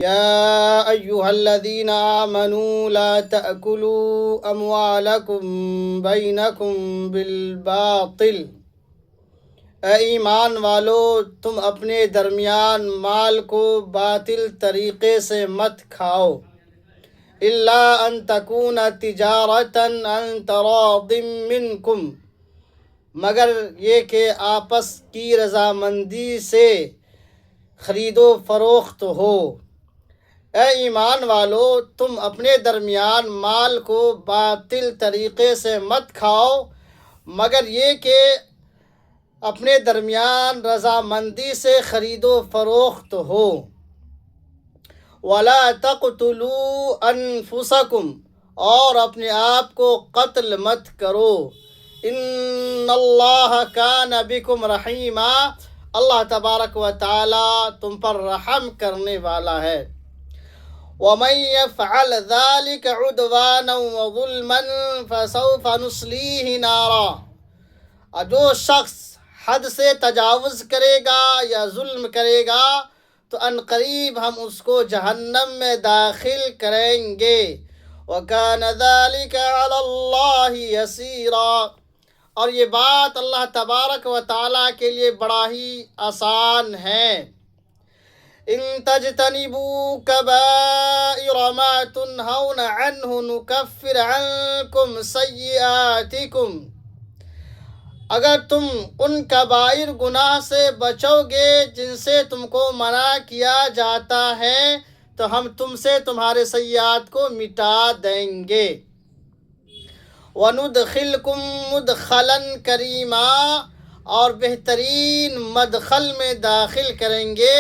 يا أيها الذين آمنوا لا تأكلوا أموالكم بينكم بالباطل۔ اے ایمان والو، تم اپنے درمیان مال کو باطل طریقے سے مت کھاؤ، الا ان تکون تجارتا عن تراض منکم، مگر یہ کہ آپس کی رضامندی سے خرید و فروخت ہو۔ اے ایمان والو، تم اپنے درمیان مال کو باطل طریقے سے مت کھاؤ، مگر یہ کہ اپنے درمیان رضامندی سے خرید و فروخت ہو۔ وَلَا تَقْتُلُوا أَنفُسَكُمْ، اور اپنے آپ کو قتل مت کرو۔ إِنَّ اللَّهَ كَانَ بِكُمْ رَحِيمًا، اللہ تبارک و تعالی تم پر رحم کرنے والا ہے۔ وَمَن يَفْعَلْ ذَلِكَ عُدْوَانًا وَظُلْمًا فَسَوْفَ نُصْلِيهِ نَارًا، اور جو شخص حد سے تجاوز کرے گا یا ظلم کرے گا تو عنقریب ہم اس کو جہنم میں داخل کریں گے۔ وَكَانَ ذَلِكَ عَلَى اللَّهِ يَسِيرًا، اور یہ بات اللہ تبارک و تعالیٰ کے لیے بڑا ہی آسان ہے۔ ان تجتنبوا كبائر ما تنهون عنه نكفر عنكم سيئاتكم، اگر تم ان کبائر گناہ سے بچو گے جن سے تم کو منع کیا جاتا ہے تو ہم تم سے تمہارے سیئات کو مٹا دیں گے۔ وَنُدْخِلْكُمْ مُدْخَلًا كَرِيمًا، اور بہترین مدخل میں داخل کریں گے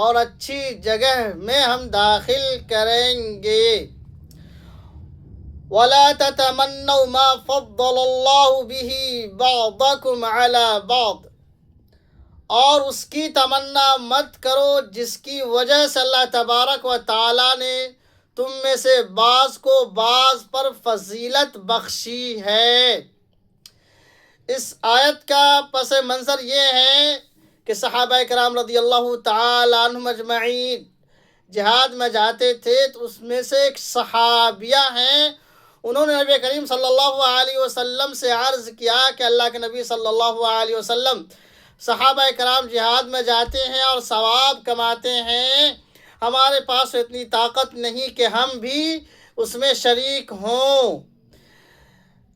اور اچھی جگہ میں ہم داخل کریں گے۔ وَلَا تَتَمَنَّوْا مَا فَضَّلَ اللَّهُ بِهِ بَعْضَكُمْ عَلَى بَعْضٍ، اور اس کی تمنا مت کرو جس کی وجہ سے اللہ تبارک و تعالیٰ نے تم میں سے بعض کو بعض پر فضیلت بخشی ہے۔ اس آیت کا پس منظر یہ ہے کہ صحابہ کرام رضی اللہ تعالی عنہم اجمعین جہاد میں جاتے تھے، تو اس میں سے ایک صحابیہ ہیں، انہوں نے نبی کریم صلی اللہ علیہ وسلم سے عرض کیا کہ اللہ کے نبی صلی اللہ علیہ وسلم، صحابہ کرام جہاد میں جاتے ہیں اور ثواب کماتے ہیں، ہمارے پاس اتنی طاقت نہیں کہ ہم بھی اس میں شریک ہوں۔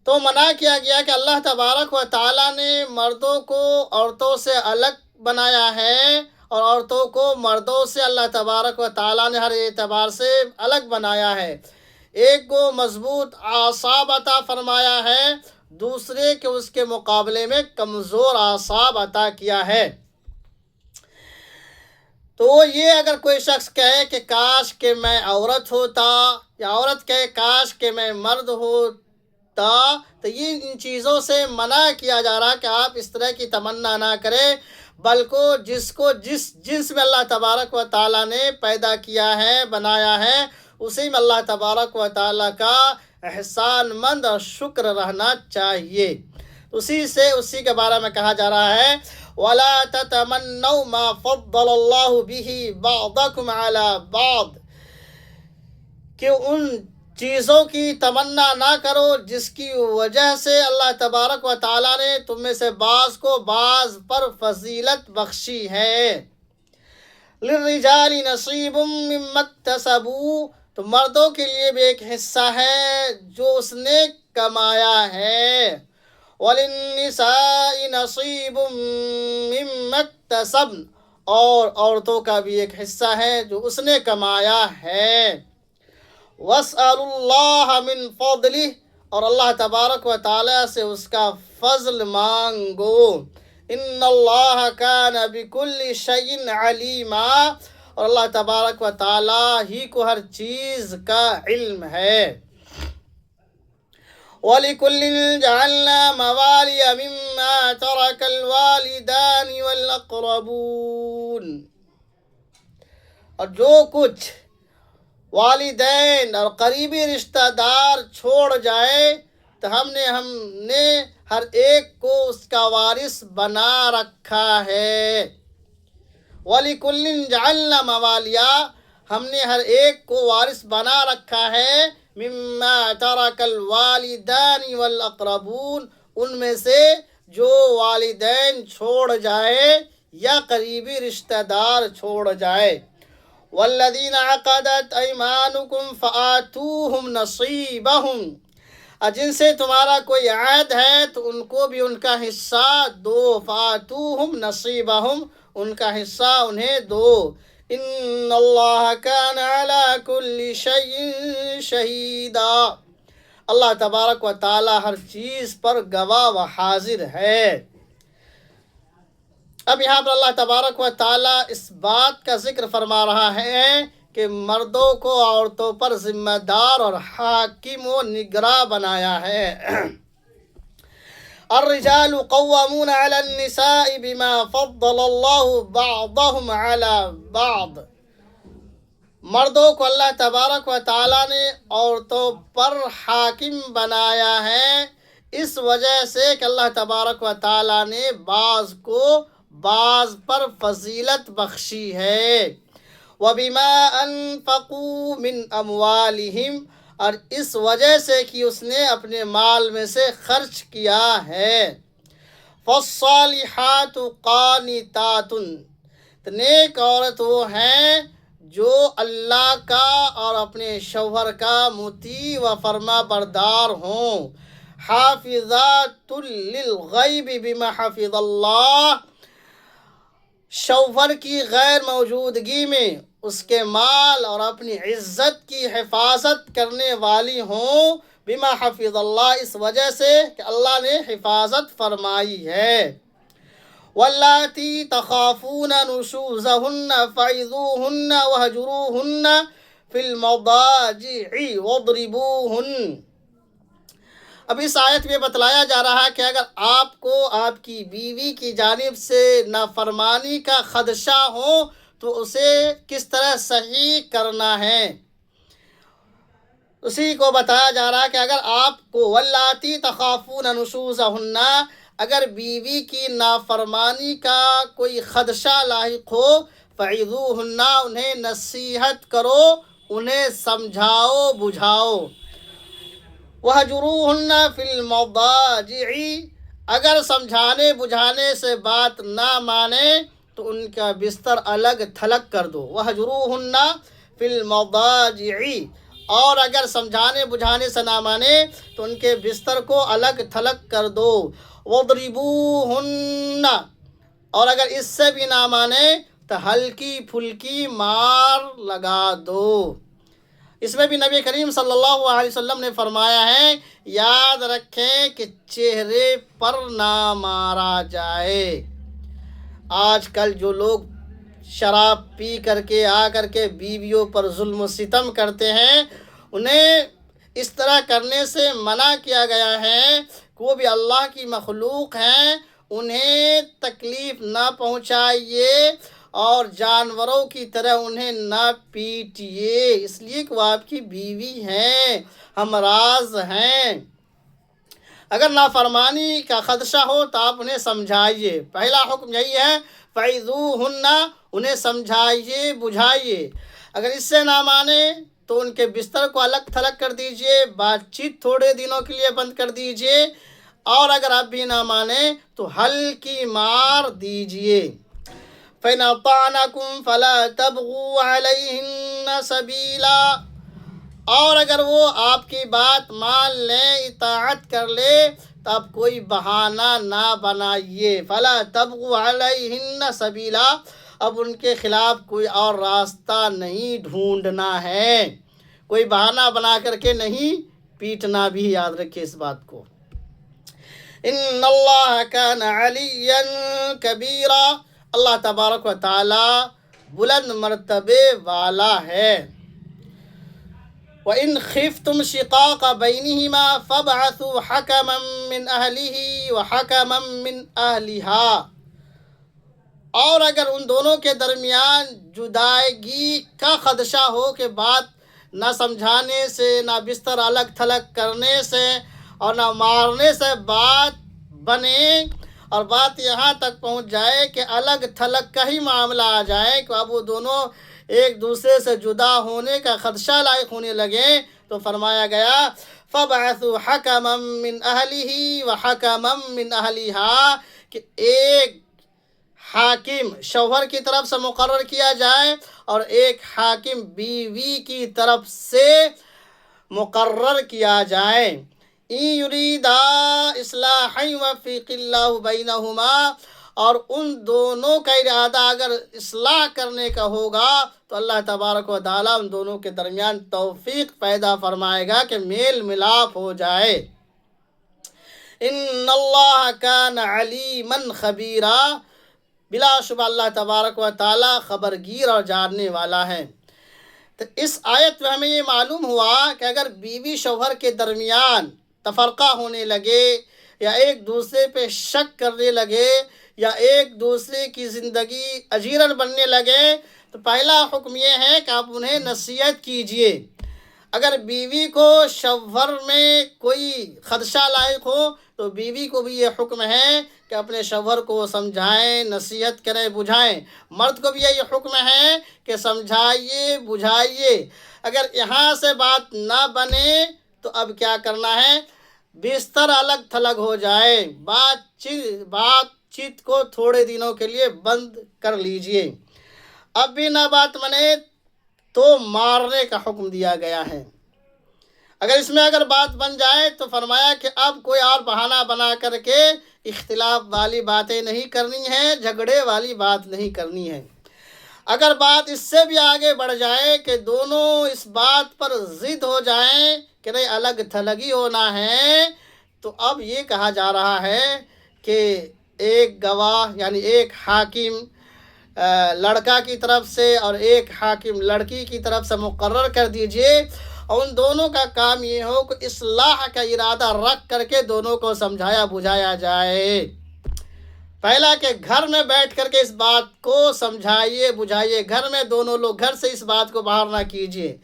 تو منع کیا گیا کہ اللہ تبارک و تعالیٰ نے مردوں کو عورتوں سے الگ بنایا ہے، اور عورتوں کو مردوں سے اللہ تبارک و تعالیٰ نے ہر اعتبار سے الگ بنایا ہے۔ ایک کو مضبوط اعصاب عطا فرمایا ہے، دوسرے کے اس کے مقابلے میں کمزور اعصاب عطا کیا ہے۔ تو یہ اگر کوئی شخص کہے کہ کاش کہ میں عورت ہوتا، یا عورت کہے کاش کہ میں مرد ہوتا، تو یہ ان چیزوں سے منع کیا جا رہا کہ آپ اس طرح کی تمنا نہ کریں، بلکہ جس جنس میں اللہ تبارک و تعالیٰ نے پیدا کیا ہے، بنایا ہے، اسی میں اللہ تبارک و تعالیٰ کا احسان مند اور شکر رہنا چاہیے۔ اسی کے بارے میں کہا جا رہا ہے وَلَا تَتَمَنَّوْا مَا فَضَّلَ اللَّهُ بِهِ بَعْضَكُمْ عَلَى بَعْضٍ، کہ ان چیزوں کی تمنا نہ کرو جس کی وجہ سے اللہ تبارک و تعالیٰ نے تم میں سے بعض کو بعض پر فضیلت بخشی ہے۔ لِلرِّجَالِ نَصِيبٌ مِّمَّا اكْتَسَبُوا، تو مردوں کے لیے بھی ایک حصہ ہے جو اس نے کمایا ہے۔ وَلِلنِّسَاءِ نَصِيبٌ مِّمَّا اكْتَسَبْنَ، اور عورتوں کا بھی ایک حصہ ہے جو اس نے کمایا ہے۔ وَاسْأَلُوا اللَّهَ مِن فَضْلِهِ، اور اللہ تبارک و تعالیٰ سے اس کا فضل مانگو۔ ان اللہ کان بکل شیء علیما، اور اللہ تبارک و تعالیٰ ہی کو ہر چیز کا علم ہے۔ وَلِكُلٍّ جَعَلْنَا مَوَالِيَ مِمَّا تَرَكَ الْوَالِدَانِ وَالْأَقْرَبُونَ، اور جو کچھ والدین اور قریبی رشتہ دار چھوڑ جائے تو ہم نے ہر ایک کو اس کا وارث بنا رکھا ہے۔ وَلِكُلٍّ جَعَلْنَا مَوَالِيَ، ہم نے ہر ایک کو وارث بنا رکھا ہے مما ترک الوالدان والاقربون، ان میں سے جو والدین چھوڑ جائے یا قریبی رشتہ دار چھوڑ جائے۔ والذین عقدت ایمانکم فآتوہم نصیبہم، اور جن سے تمہارا کوئی عہد ہے تو ان کو بھی ان کا حصہ دو، فآتوہم نصیبہم، ان کا حصہ انہیں دو۔ ان اللہ کان علی کل شیء شہیدا، اللہ تبارک و تعالی ہر چیز پر گواہ و حاضر ہے۔ اب یہاں پر اللہ تبارک و تعالی اس بات کا ذکر فرما رہا ہے کہ مردوں کو عورتوں پر ذمہ دار اور حاکم و نگراں بنایا ہے۔ الرجال قوامون علی النساء بما فضل اللہ بعضهم علی بعض، مردوں کو اللہ تبارک و تعالی نے عورتوں پر حاکم بنایا ہے اس وجہ سے کہ اللہ تبارک و تعالی نے بعض کو بعض پر فضیلت بخشی ہے۔ وَبِمَا أَنفَقُوا مِنْ أَمْوَالِهِمْ، اور اس وجہ سے کہ اس نے اپنے مال میں سے خرچ کیا ہے۔ فَالصَّالِحَاتُ قَانِتَاتٌ، تو نیک عورت وہ ہیں جو اللہ کا اور اپنے شوہر کا مطیع و فرما بردار ہوں۔ حافظات للغیب بما حفظ اللہ، شوہر کی غیر موجودگی میں اس کے مال اور اپنی عزت کی حفاظت کرنے والی ہوں، بما حفظ اللہ، اس وجہ سے کہ اللہ نے حفاظت فرمائی ہے۔ واللاتی تخافون نشوزہن فعظوہن وہجروہن فی المضاجع واضربوہن، اب اس آیت میں بتلایا جا رہا ہے کہ اگر آپ کو آپ کی بیوی کی جانب سے نافرمانی کا خدشہ ہو تو اسے کس طرح صحیح کرنا ہے، اسی کو بتایا جا رہا ہے کہ اگر آپ کو واللاتی تخافون نشوزہن، اگر بیوی کی نافرمانی کا کوئی خدشہ لاحق ہو، فعظوہن، انہیں نصیحت کرو، انہیں سمجھاؤ بجھاؤ۔ وَهْجُرُوهُنَّ فِي الْمَضَاجِعِ، اگر سمجھانے بجھانے سے بات نہ مانے تو ان کا بستر الگ تھلگ کر دو۔ وَهْجُرُوهُنَّ فِي الْمَضَاجِعِ، اور اگر سمجھانے بجھانے سے نہ مانے تو ان کے بستر کو الگ تھلگ کر دو۔ وَاضْرِبُوهُنَّ، اور اگر اس سے بھی نہ مانے تو ہلکی پھلکی مار لگا دو۔ اس میں بھی نبی کریم صلی اللہ علیہ وسلم نے فرمایا ہے، یاد رکھیں کہ چہرے پر نہ مارا جائے۔ آج کل جو لوگ شراب پی کر کے آ کر کے بیویوں پر ظلم و ستم کرتے ہیں، انہیں اس طرح کرنے سے منع کیا گیا ہے کہ وہ بھی اللہ کی مخلوق ہیں، انہیں تکلیف نہ پہنچائیے اور جانوروں کی طرح انہیں نہ پیٹیے، اس لیے کہ وہ آپ کی بیوی ہیں، ہمراز ہیں۔ اگر نافرمانی کا خدشہ ہو تو آپ انہیں سمجھائیے، پہلا حکم یہی ہے، فَعِظُوهُنَّ، انہیں سمجھائیے بجھائیے۔ اگر اس سے نہ مانے تو ان کے بستر کو الگ تھلگ کر دیجئے، بات چیت تھوڑے دنوں کے لیے بند کر دیجئے، اور اگر آپ بھی نہ مانیں تو ہلکی مار دیجئے۔ فَإِنْ أَطَعْنَكُمْ فَلَا تَبْغُوا عَلَيْهِنَّ سَبِيلًا، اور اگر وہ آپ کی بات مان لیں، اطاعت کر لے تو آپ کوئی بہانہ نہ بنائیے۔ فَلَا تَبْغُوا عَلَيْهِنَّ سَبِيلًا، اب ان کے خلاف کوئی اور راستہ نہیں ڈھونڈنا ہے، کوئی بہانہ بنا کر کے نہیں پیٹنا، بھی یاد رکھیں اس بات کو۔ ان اللہ کان علیا کبیرا، اللہ تبارک و تعالی بلند مرتبے والا ہے۔ وَإِنْ خِفْتُمْ شِقَاقَ بَيْنِهِمَا فَابْعَثُوا حَكَمًا مِّنْ أَهْلِهِ وَحَكَمًا مِّنْ أَهْلِهَا، اور اگر ان دونوں کے درمیان جدائیگی کا خدشہ ہو کہ بات نہ سمجھانے سے، نہ بستر الگ تھلگ کرنے سے اور نہ مارنے سے بات بنے، اور بات یہاں تک پہنچ جائے کہ الگ تھلگ کا ہی معاملہ آ جائے کہ اب وہ دونوں ایک دوسرے سے جدا ہونے کا خدشہ لاحق ہونے لگے تو فرمایا گیا فَبْعَثُوا حَكَمًا مِّنْ أَهْلِهِ وَحَكَمًا مِّنْ أَهْلِهَا کہ ایک حاکم شوہر کی طرف سے مقرر کیا جائے اور ایک حاکم بیوی کی طرف سے مقرر کیا جائے۔ إِن يُرِيدَا إِصْلَاحًا يُوَفِّقِ اللَّهُ بَيْنَهُمَا اور ان دونوں کا ارادہ اگر اصلاح کرنے کا ہوگا تو اللہ تبارک و تعالیٰ ان دونوں کے درمیان توفیق پیدا فرمائے گا کہ میل ملاپ ہو جائے۔ ان اللہ کان علیما خبیرا بلا شبہ اللہ تبارک و تعالیٰ خبرگیر اور جاننے والا ہے۔ تو اس آیت میں ہمیں یہ معلوم ہوا کہ اگر بیوی شوہر کے درمیان تفرقہ ہونے لگے یا ایک دوسرے پہ شک کرنے لگے یا ایک دوسرے کی زندگی اجیرن بننے لگے تو پہلا حکم یہ ہے کہ آپ انہیں نصیحت کیجئے۔ اگر بیوی کو شوہر میں کوئی خدشہ لاحق ہو تو بیوی کو بھی یہ حکم ہے کہ اپنے شوہر کو سمجھائیں، نصیحت کریں، بجھائیں۔ مرد کو بھی یہ حکم ہے کہ سمجھائیے، بجھائیے۔ اگر یہاں سے بات نہ بنے تو اب کیا کرنا ہے؟ بستر الگ تھلگ ہو جائے، بات چیت کو تھوڑے دنوں کے لیے بند کر لیجئے۔ اب بھی نہ بات بنے تو مارنے کا حکم دیا گیا ہے۔ اگر بات بن جائے تو فرمایا کہ اب کوئی اور بہانہ بنا کر کے اختلاف والی باتیں نہیں کرنی ہیں، جھگڑے والی بات نہیں کرنی ہے۔ اگر بات اس سے بھی آگے بڑھ جائے کہ دونوں اس بات پر ضد ہو جائیں کہ نہیں الگ تھلگی ہونا ہے تو اب یہ کہا جا رہا ہے کہ ایک گواہ یعنی ایک حاکم لڑکا کی طرف سے اور ایک حاکم لڑکی کی طرف سے مقرر کر دیجئے اور ان دونوں کا کام یہ ہو کہ اصلاح کا ارادہ رکھ کر کے دونوں کو سمجھایا بجھایا جائے۔ پہلا کہ گھر میں بیٹھ کر کے اس بات کو سمجھائیے بجھائیے، گھر میں دونوں لوگ گھر سے اس بات کو باہر نہ کیجیے۔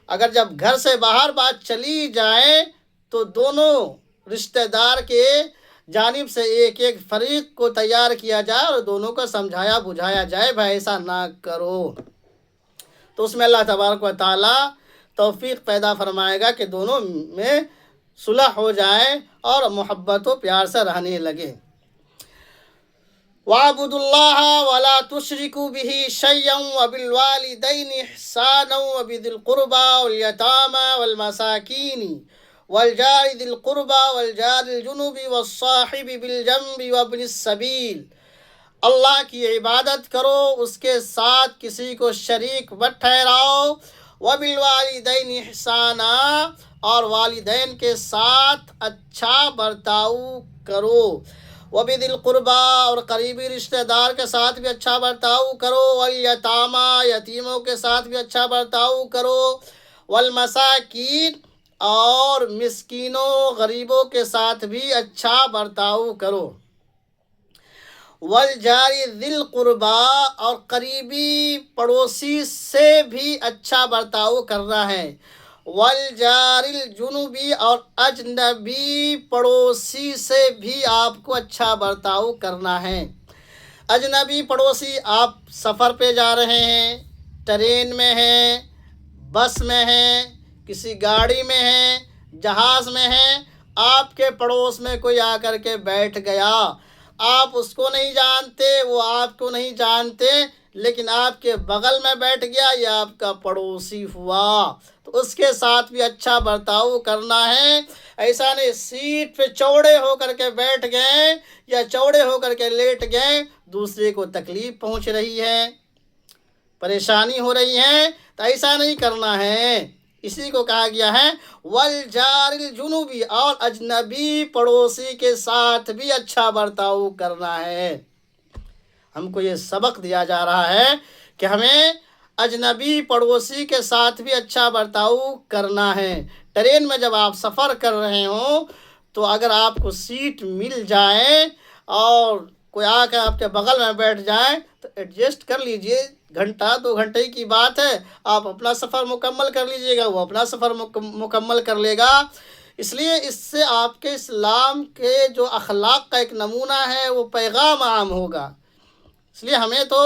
اگر جب گھر سے باہر بات چلی جائے تو دونوں رشتہ دار کے جانب سے ایک ایک فریق کو تیار کیا جائے اور دونوں کو سمجھایا بجھایا جائے بھائی ایسا نہ کرو، تو اس میں اللہ تبارک و تعالیٰ توفیق پیدا فرمائے گا کہ دونوں میں صلح ہو جائے اور محبت و پیار سے رہنے لگے۔ وَاعْبُدُوا اللَّهَ وَلَا تُشْرِكُوا بِهِ شَيْئًا وَبِالْوَالِدَيْنِ إِحْسَانًا وَبِذِي الْقُرْبَى وَالْيَتَامَى وَالْمَسَاكِينِ وَالْجَارِ ذِي الْقُرْبَى وَالْجَارِ الْجُنُبِ وَالصَّاحِبِ بِالْجَنبِ وَابْنِ السَّبِيلِ اللہ کی عبادت کرو، اس کے ساتھ کسی کو شریک مت ٹھہراؤ۔ وَبِالْوَالِدَيْنِ إِحْسَانًا اور والدین کے ساتھ اچھا برتاؤ کرو۔ وَبِذِي الْقُرْبَى اور قریبی رشتہ دار کے ساتھ بھی اچھا برتاؤ کرو۔ وَالْيَتَامَى یتیموں کے ساتھ بھی اچھا برتاؤ کرو۔ وَالْمَسَاكِينِ اور مسکینوں غریبوں کے ساتھ بھی اچھا برتاؤ کرو۔ وَالْجَارِ ذِي الْقُرْبَى اور قریبی پڑوسی سے بھی اچھا برتاؤ کرنا ہے۔ وَالْجَارِ الْجُنُبِ اور اجنبی پڑوسی سے بھی آپ کو اچھا برتاؤ کرنا ہے۔ اجنبی پڑوسی آپ سفر پہ جا رہے ہیں، ٹرین میں ہیں، بس میں ہیں، کسی گاڑی میں ہیں، جہاز میں ہیں، آپ کے پڑوس میں کوئی آ کر کے بیٹھ گیا، آپ اس کو نہیں جانتے، وہ آپ کو نہیں جانتے، لیکن آپ کے بغل میں بیٹھ گیا، یہ آپ کا پڑوسی ہوا، تو اس کے ساتھ بھی اچھا برتاؤ کرنا ہے۔ ایسا نہیں سیٹ پہ چوڑے ہو کر کے بیٹھ گئے یا چوڑے ہو کر کے لیٹ گئے، دوسرے کو تکلیف پہنچ رہی ہے، پریشانی ہو رہی ہے، تو ایسا نہیں کرنا ہے۔ اسی کو کہا گیا ہے وَالْجَارِ الْجُنُبِ اور اجنبی پڑوسی کے ساتھ بھی اچھا برتاؤ کرنا ہے۔ ہم کو یہ سبق دیا جا رہا ہے کہ ہمیں اجنبی پڑوسی کے ساتھ بھی اچھا برتاؤ کرنا ہے۔ ٹرین میں جب آپ سفر کر رہے ہوں تو اگر آپ کو سیٹ مل جائے اور کوئی آ کے آپ کے بغل میں بیٹھ جائے تو ایڈجسٹ کر لیجئے، گھنٹہ 2 گھنٹے کی بات ہے، آپ اپنا سفر مکمل کر لیجئے گا، وہ اپنا سفر مکمل کر لے گا۔ اس لیے اس سے آپ کے اسلام کے جو اخلاق کا ایک نمونہ ہے وہ پیغام عام ہوگا۔ اس لیے ہمیں تو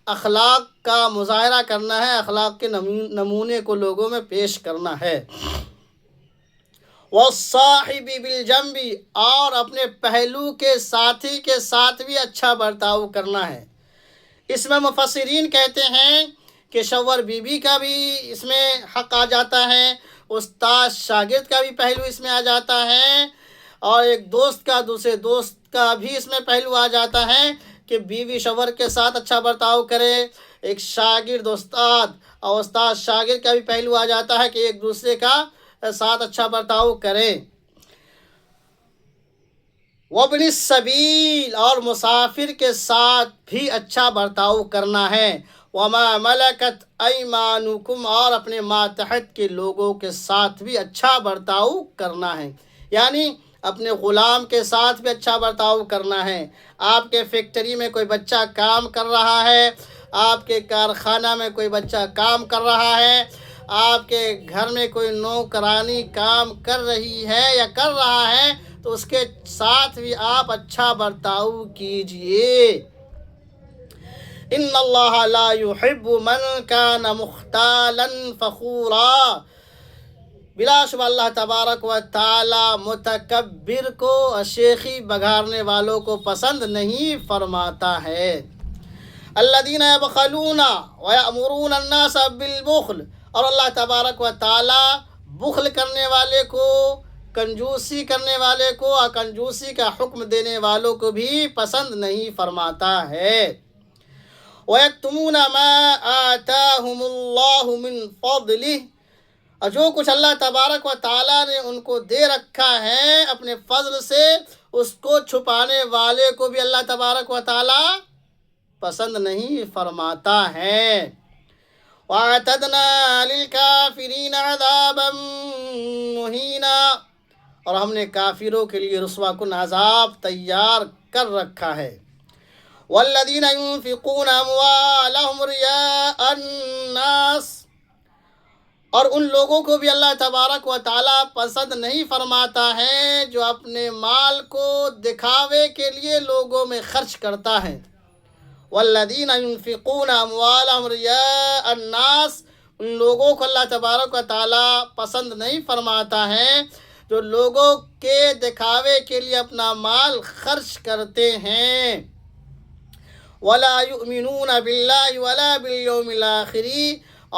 اخلاق کا مظاہرہ کرنا ہے، اخلاق کے نمونے کو لوگوں میں پیش کرنا ہے۔ والصاحب بالجنب، اور اپنے پہلو کے ساتھی کے ساتھ بھی اچھا برتاؤ کرنا ہے۔ اس میں مفسرین کہتے ہیں کہ شوہر بیوی کا بھی اس میں حق آ جاتا ہے، استاد شاگرد کا بھی پہلو اس میں آ جاتا ہے، اور ایک دوست کا دوسرے دوست کا بھی اس میں پہلو آ جاتا ہے کہ بیوی شوہر کے ساتھ اچھا برتاؤ کرے۔ ایک شاگرد استاد اور استاد شاگرد کا بھی پہلو آ جاتا ہے کہ ایک دوسرے کا ساتھ اچھا برتاؤ کریں۔ وابن السبیل، اور مسافر کے ساتھ بھی اچھا برتاؤ کرنا ہے۔ وما ملکت ایمانکم، اور اپنے ماتحت کے لوگوں کے ساتھ بھی اچھا برتاؤ کرنا ہے، یعنی اپنے غلام کے ساتھ بھی اچھا برتاؤ کرنا ہے۔ آپ کے فیکٹری میں کوئی بچہ کام کر رہا ہے، آپ کے کارخانہ میں کوئی بچہ کام کر رہا ہے، آپ کے گھر میں کوئی نوکرانی کام کر رہی ہے یا کر رہا ہے، تو اس کے ساتھ بھی آپ اچھا برتاؤ کیجئے۔ ان اللہ لا يحب من کان مختالا فخورا، بلا شبہ اللہ تبارک و تعالی متکبر کو، شیخی بگارنے والوں کو پسند نہیں فرماتا ہے۔ الذین یبخلون ویأمرون الناس بالبخل، اور اللہ تبارک و تعالی بخل کرنے والے کو، کنجوسی کرنے والے کو اور کنجوسی کا حکم دینے والوں کو بھی پسند نہیں فرماتا ہے۔ وَيَكْتُمُونَ مَا آتَاهُمُ اللَّهُ مِنْ فَضْلِهِ، اور جو کچھ اللہ تبارک و تعالیٰ نے ان کو دے رکھا ہے اپنے فضل سے، اس کو چھپانے والے کو بھی اللہ تبارک و تعالیٰ پسند نہیں فرماتا ہے۔ وَأَعْتَدْنَا لِلْكَافِرِينَ عَذَابًا مُهِينًا، اور ہم نے کافروں کے لیے رسوا کن عذاب تیار کر رکھا ہے۔ والذین ينفقون اموالهم رئاء الناس، اور ان لوگوں کو بھی اللہ تبارک و تعالیٰ پسند نہیں فرماتا ہے جو اپنے مال کو دکھاوے کے لیے لوگوں میں خرچ کرتا ہے۔ والذین ينفقون اموالهم رئاء الناس، ان لوگوں کو اللہ تبارک و تعالیٰ پسند نہیں فرماتا ہے جو لوگوں کے دکھاوے کے لیے اپنا مال خرچ کرتے ہیں۔ ولا یؤمنون باللہ ولا بالیوم الآخر،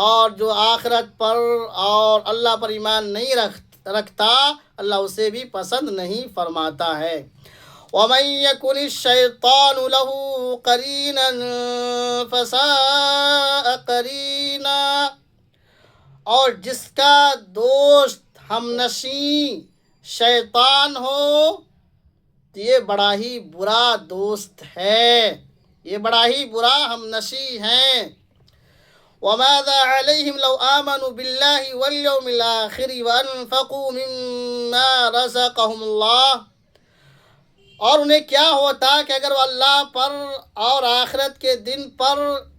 اور جو آخرت پر اور اللہ پر ایمان نہیں رکھتا، اللہ اسے بھی پسند نہیں فرماتا ہے۔ ومن یکن الشیطان له قرینا فساء قرینا، اور جس کا دوست ہم نشیں شیطان ہو تو یہ بڑا ہی برا دوست ہے، یہ بڑا ہی برا ہم نشیں ہیں۔ وَمَاذَا عَلَيْهِمْ لَوْ آمَنُوا بِاللَّهِ وَالْيَوْمِ الْآخِرِ وَأَنفَقُوا مِمَّا رَزَقَهُمُ اللَّهُ، اور انہیں کیا ہوتا کہ اگر وہ اللہ پر اور آخرت کے دن پر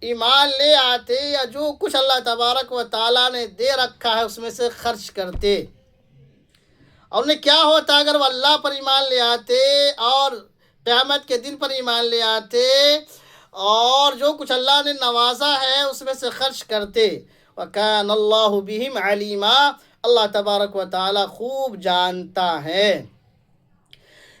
ایمان لے آتے، یا جو کچھ اللہ تبارک و تعالیٰ نے دے رکھا ہے اس میں سے خرچ کرتے۔ اور انہیں کیا ہوتا اگر وہ اللہ پر ایمان لے آتے اور قیامت کے دن پر ایمان لے آتے اور جو کچھ اللہ نے نوازا ہے اس میں سے خرچ کرتے۔ وَكَانَ اللَّهُ بِهِمْ عَلِيمًا، اللہ تبارک و تعالی خوب جانتا ہے۔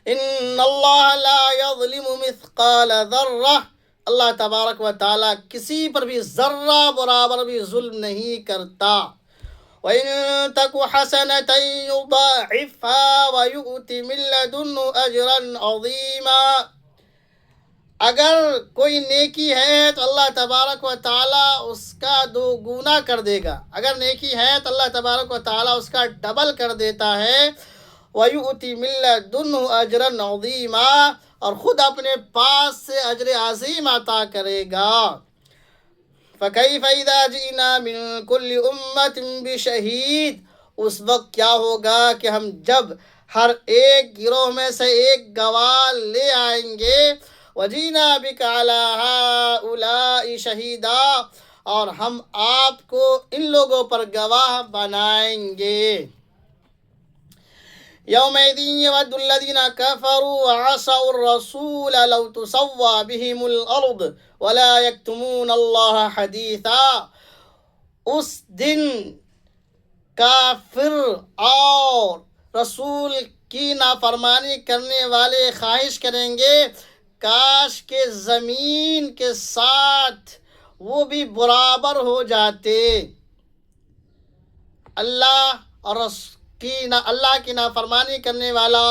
إِنَّ اللَّهَ لَا يَظْلِمُ مِثْقَالَ ذَرَّةٍ، اللہ تبارک و تعالی کسی پر بھی ذرہ برابر بھی ظلم نہیں کرتا۔ وَإِن تَكُ حَسَنَةً يُضَاعِفْهَا وَيُؤْتِ مِن لَّدُنْهُ أَجْرًا عَظِيمًا، اگر کوئی نیکی ہے تو اللہ تبارک و تعالیٰ اس کا 2 گنا کر دے گا، اگر نیکی ہے تو اللہ تبارک و تعالیٰ اس کا ڈبل کر دیتا ہے۔ وَيُؤْتِ مِن لَّدُنْهُ أَجْرًا عَظِيمًا، اور خود اپنے پاس سے اجر عظیم عطا کرے گا۔ فَكَيْفَ إِذَا جِئْنَا مِن كُلِّ أُمَّةٍ بِشَهِيدٍ، اس وقت کیا ہوگا کہ ہم جب ہر ایک گروہ میں سے ایک گواہ لے آئیں گے۔ وَجِئْنَا بِكَ عَلَىٰ هَٰؤُلَاءِ شَهِيدًا، اور ہم آپ کو ان لوگوں پر گواہ بنائیں گے۔ يومئذ يود الذين كفروا وعصوا الرسول لو تسوى بهم الأرض ولا يكتمون الله حديثا. اس دن کافر اور رسول کی نافرمانی کرنے والے خواہش کریں گے کاش کے زمین کے ساتھ وہ بھی برابر ہو جاتے. اللہ کی نافرمانی کرنے والا،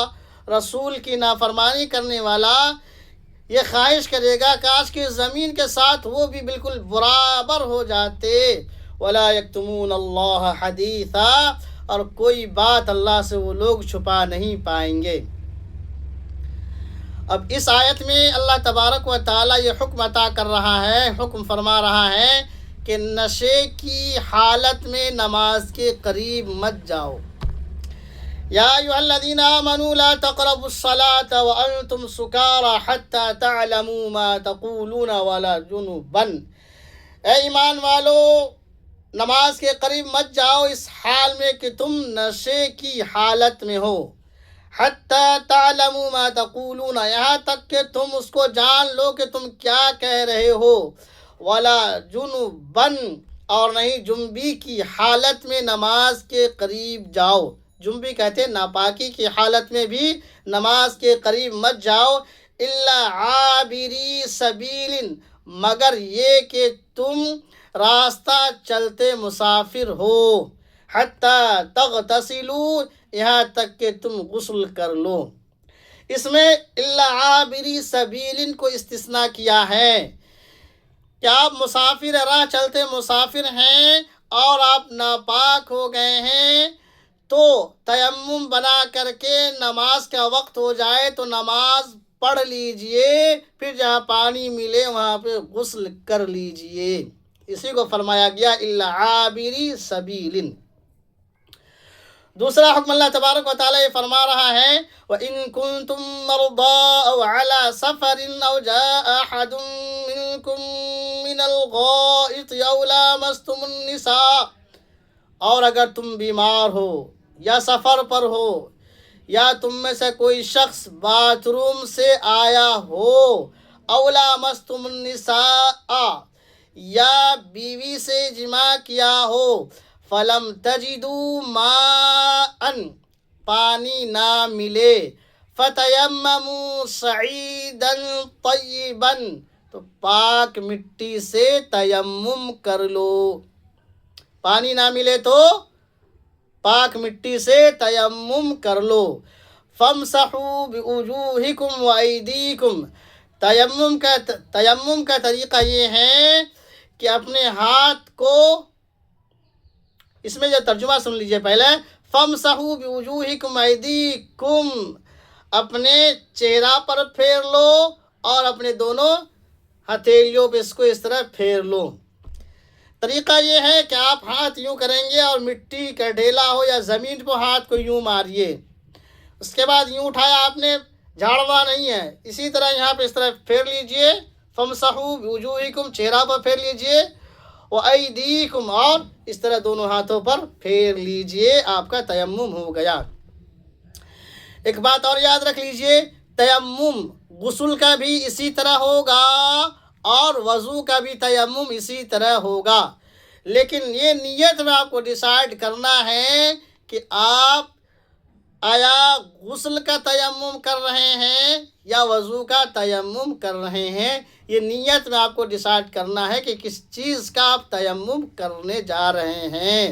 رسول کی نافرمانی کرنے والا یہ خواہش کرے گا کاش کہ زمین کے ساتھ وہ بھی بالکل برابر ہو جاتے. ولا یکتمون اللہ حدیثا، اور کوئی بات اللہ سے وہ لوگ چھپا نہیں پائیں گے. اب اس آیت میں اللہ تبارک و تعالیٰ یہ حکم عطا کر رہا ہے، حکم فرما رہا ہے کہ نشے کی حالت میں نماز کے قریب مت جاؤ. یا ایھا الذین آمنوا لا تقربوا الصلاة وانتم سکارى حتى تعلموا ما تقولون ولا جنبا. اے ایمان والو، نماز کے قریب مت جاؤ اس حال میں کہ تم نشے کی حالت میں ہو. حتی تعلموا ما تقولون، یہاں تک کہ تم اس کو جان لو کہ تم کیا کہہ رہے ہو. ولا جنبا، اور نہیں جنبی کی حالت میں نماز کے قریب جاؤ. جنبی کہتے ہیں ناپاکی کی حالت میں بھی نماز کے قریب مت جاؤ. الا عابری سبیل، مگر یہ کہ تم راستہ چلتے مسافر ہو. حتی تغتسلوا، یہاں تک کہ تم غسل کر لو. اس میں الا عابری سبیل کو استثناء کیا ہے کہ آپ مسافر راہ چلتے مسافر ہیں اور آپ ناپاک ہو گئے ہیں تو تیمم بنا کر کے نماز کا وقت ہو جائے تو نماز پڑھ لیجئے، پھر جہاں پانی ملے وہاں پہ غسل کر لیجئے. اسی کو فرمایا گیا الا عابری سبیل. دوسرا حکم اللہ تبارک و تعالیٰ یہ فرما رہا ہے وَإِن كُنتُم مَّرْضَىٰ أَوْ عَلَىٰ سَفَرٍ أَوْ جَاءَ أَحَدٌ مِّنكُم مِّنَ الْغَائِطِ أَوْ لَامَسْتُمُ النِّسَاءَ، اور اگر تم بیمار ہو یا سفر پر ہو یا تم میں سے کوئی شخص باتھ روم سے آیا ہو، أَوْ لَامَسْتُمُ النِّسَاءَ، یا بیوی سے جماع کیا ہو، فَلَمْ تَجِدُوا مَاءً، پانی نہ ملے، فَتَيَمَّمُوا صَعِيدًا طَيِّبًا، تو پاک مٹی سے تیمم کر لو. پانی نہ ملے تو پاک مٹی سے تیمم کر لو. فَامْسَحُوا بِوُجُوهِكُمْ وَأَيْدِيكُمْ، تیمم کا طریقہ یہ ہے کہ اپنے ہاتھ کو، اس میں جو ترجمہ سن لیجئے پہلے، فَامْسَحُوا بِوُجُوهِكُمْ وَأَيْدِيكُمْ، اپنے چہرہ پر پھیر لو اور اپنے دونوں ہتھیلیوں پہ اس کو اس طرح پھیر لو. طریقہ یہ ہے کہ آپ ہاتھ یوں کریں گے اور مٹی کا ڈھیلا ہو یا زمین پہ ہاتھ کو یوں ماریے، اس کے بعد یوں اٹھایا آپ نے، جھاڑنا نہیں ہے، اسی طرح یہاں پہ اس طرح پھیر لیجئے. فَامْسَحُوا بِوُجُوهِكُمْ، چہرہ پر پھیر لیجئے، وَأَيْدِيكُمْ، اور اس طرح دونوں ہاتھوں پر پھیر لیجئے، آپ کا تیمم ہو گیا. ایک بات اور یاد رکھ لیجئے، تیمم غسل کا بھی اسی طرح ہوگا اور وضو کا بھی تیمم اسی طرح ہوگا، لیکن یہ نیت میں آپ کو ڈیسائیڈ کرنا ہے کہ آپ آیا غسل کا تیمم کر رہے ہیں یا وضو کا تیمم کر رہے ہیں. یہ نیت میں آپ کو ڈیسائیڈ کرنا ہے کہ کس چیز کا آپ تیمم کرنے جا رہے ہیں.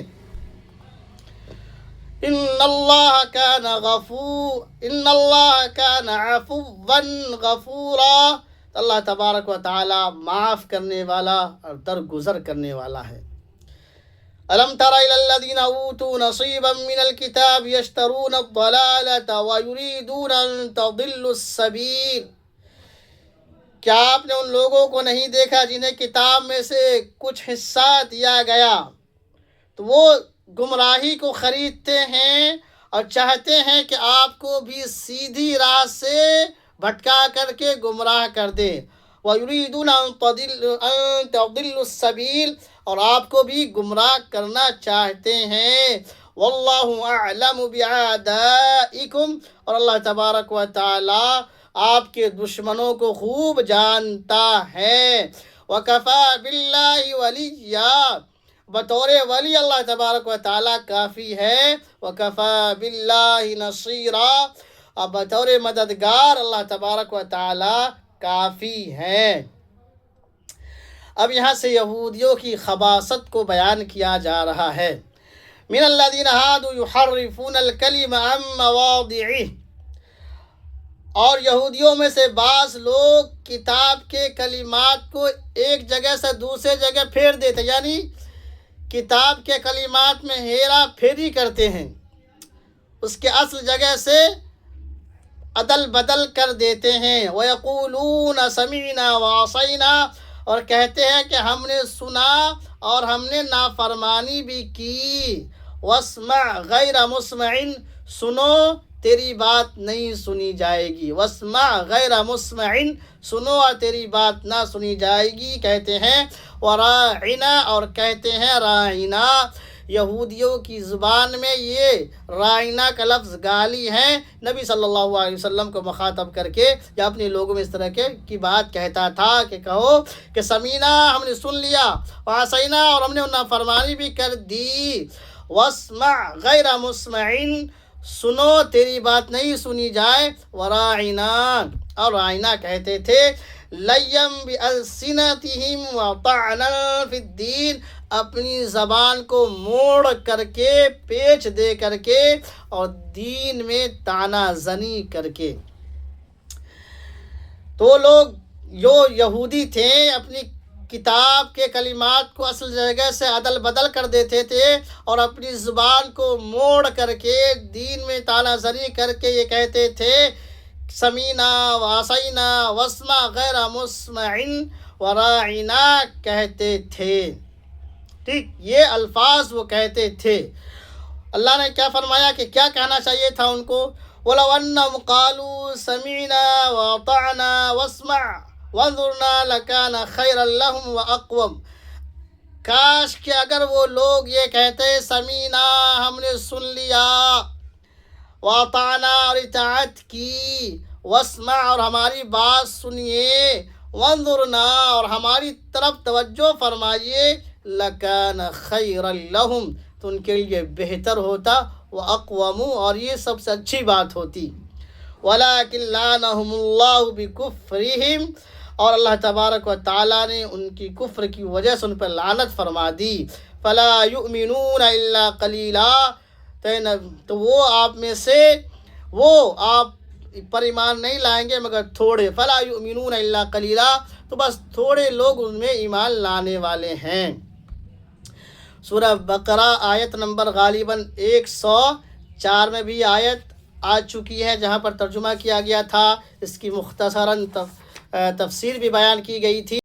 ان اللہ کان عفوا غفورا، اللہ تبارک و تعالی معاف کرنے والا اور درگزر کرنے والا ہے. ألم تر إلى الذين أوتوا نصيبا من الكتاب يشترون الضلالة ويريدون أن تضلوا السبيل، کیا آپ نے ان لوگوں کو نہیں دیکھا جنہیں کتاب میں سے کچھ حصہ دیا گیا تو وہ گمراہی کو خریدتے ہیں اور چاہتے ہیں کہ آپ کو بھی سیدھی راہ سے بھٹکا کر کے گمراہ کر دے. وَيُرِيدُونَ أَن تَضِلُّوا السَّبِيلَ، اور آپ کو بھی گمراہ کرنا چاہتے ہیں. واللہ اعلم بعدائکم، اور اللہ تبارک و تعالی آپ کے دشمنوں کو خوب جانتا ہے۔ وکفی باللہ ولیہ، بطور ولی اللہ تبارک و تعالی کافی ہے۔ وکفی باللہ نصیرا، اور بطور مددگار اللہ تبارک و تعالی کافی ہے۔ اب یہاں سے یہودیوں کی خباثت کو بیان کیا جا رہا ہے۔ من الذین ہادوا یحرفون الکلم عن مواضعہ، اور یہودیوں میں سے بعض لوگ کتاب کے کلمات کو ایک جگہ سے دوسرے جگہ پھیر دیتے، یعنی کتاب کے کلمات میں ہیرا پھیری کرتے ہیں، اس کے اصل جگہ سے عدل بدل کر دیتے ہیں۔ وَيَقُولُونَ سَمِعْنَا وَعَصَيْنَا، اور کہتے ہیں کہ ہم نے سنا اور ہم نے نافرمانی بھی کی۔ وَاسْمَعْ غَيْرَ مُسْمَعٍ، سنو تیری بات نہیں سنی جائے گی۔ وَاسْمَعْ غَيْرَ مُسْمَعٍ، سنو اور تیری بات نہ سنی جائے گی، کہتے ہیں۔ وَرَاعِنَا، اور کہتے ہیں رائنا۔ یہودیوں کی زبان میں یہ رائنا کا لفظ گالی ہے، نبی صلی اللہ علیہ وسلم کو مخاطب کر کے یا اپنے لوگوں میں اس طرح کی بات کہتا تھا کہ کہو کہ سمینا، ہم نے سن لیا، وعصینا، اور ہم نے نافرمانی بھی کر دی۔ واسمع غیر مسمعین، سنو تیری بات نہیں سنی جائے۔ وراعنا، اور رائنا کہتے تھے۔ لیم بألسنتہم وطعنا فی الدین، اپنی زبان کو موڑ کر کے، پیچ دے کر کے، اور دین میں طعنہ زنی کر کے۔ تو لوگ جو یہودی تھے اپنی کتاب کے کلمات کو اصل جگہ سے عدل بدل کر دیتے تھے، اور اپنی زبان کو موڑ کر کے دین میں طعنہ زنی کر کے یہ کہتے تھے سمینا وعصینا واسمع غیر مسمع وراعنا، کہتے تھے۔ ٹھیک، یہ الفاظ وہ کہتے تھے۔ اللہ نے کیا فرمایا کہ کیا کہنا چاہیے تھا ان کو؟ وَلَوْ أَنَّهُمْ قَالُوا سَمِعْنَا وَأَطَعْنَا وَاسْمَعْ وَانظُرْنَا لَكَانَ خَيْرًا لَهُمْ وَأَقْوَمَ، کاش کہ اگر وہ لوگ یہ کہتے سمینا، ہم نے سن لیا، وَأَطَعْنَا، اور اطاعت کی، وَاسْمَعْ، اور ہماری بات سنیے، وَانظُرْنَا، اور ہماری طرف توجہ فرمائیے، لَكَانَ خَيْرًا لَهُمْ، تو ان کے لیے بہتر ہوتا، وَأَقْوَمُ، اور یہ سب سے اچھی بات ہوتی۔ وَلَكِنْ لَعَنَهُمُ اللَّهُ بِكُفْرِهِمْ، اور اللہ تبارک و تعالیٰ نے ان کی کفر کی وجہ سے ان پر لعنت فرما دی۔ فَلَا يُؤْمِنُونَ إِلَّا قَلِيلًا، تو وہ آپ میں سے آپ پر ایمان نہیں لائیں گے مگر تھوڑے۔ فَلَا يُؤْمِنُونَ إِلَّا قَلِيلًا، تو بس تھوڑے لوگ ان میں ایمان لانے والے ہیں۔ سورہ بقرہ آیت نمبر غالباً 104 میں بھی آیت آ چکی ہے جہاں پر ترجمہ کیا گیا تھا، اس کی مختصراً تفسیر بھی بیان کی گئی تھی۔